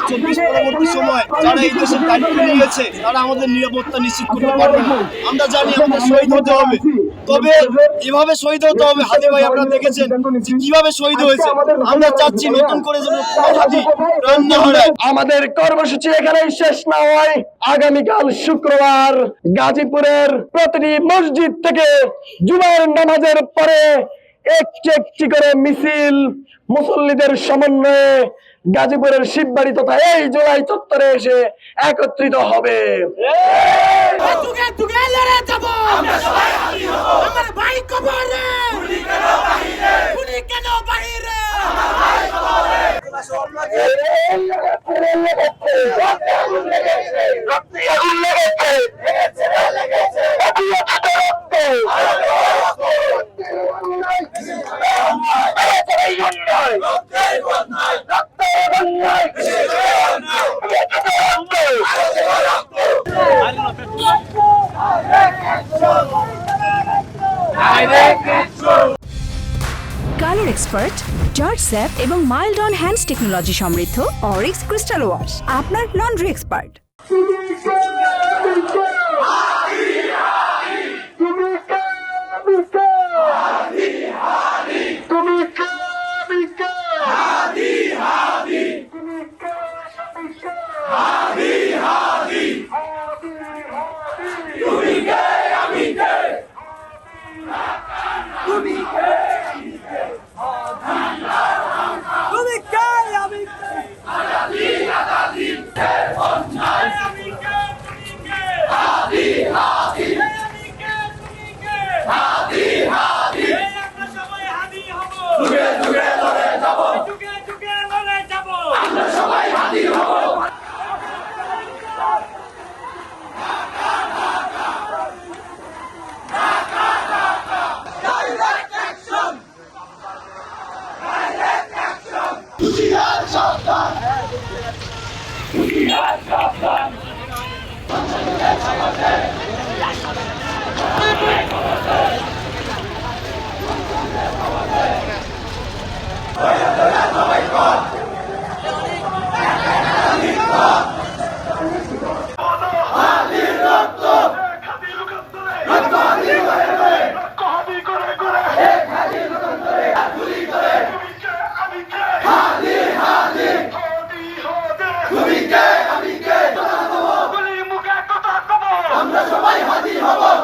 2024 পরবর্তী সময় যারা এই দেশের দায়িত্ব নিয়েছে তারা আমাদের নিরাপত্তা নিশ্চিত করতে পারবে না। আমরা জানি আমাদের শহীদ হতে হবে, তবে এভাবে শহীদ হতে হবে। হাদি ভাই আপনারা দেখেছেন কিভাবে শহীদ হয়েছে। আমরা চাচ্ছি নতুন করে যেন হাদি প্রাণ না হারায়। আমাদের কর্মসূচি এখানেই শেষ না হয়। আগামীকাল শুক্রবার গাজীপুরের প্রতিটি মসজিদ থেকে জুমার নামাজের পরে একটি একটি করে মিছিল মুসল্লিদের সমন্বয়ে গাজীপুরের শিববাড়ি তথা এই জুলাই চত্বরে এসে একত্রিত হবে। যুগে যুগে লড়ে যাব, আমরা সবাই হাদি হব। আমার ভাই কবরে, খুনি কেন বাহিরে, খুনি কেন বাহিরে, আমার ভাই কবরে। কালার এক্সপার্ট, জর্জ স্যাপ এবং মাইল্ড অন হ্যান্ডস টেকনোলজি সমৃদ্ধ অরিক্স ক্রিস্টাল ওয়াশ আপনার লন্ড্রি এক্সপার্ট। তুমি কে?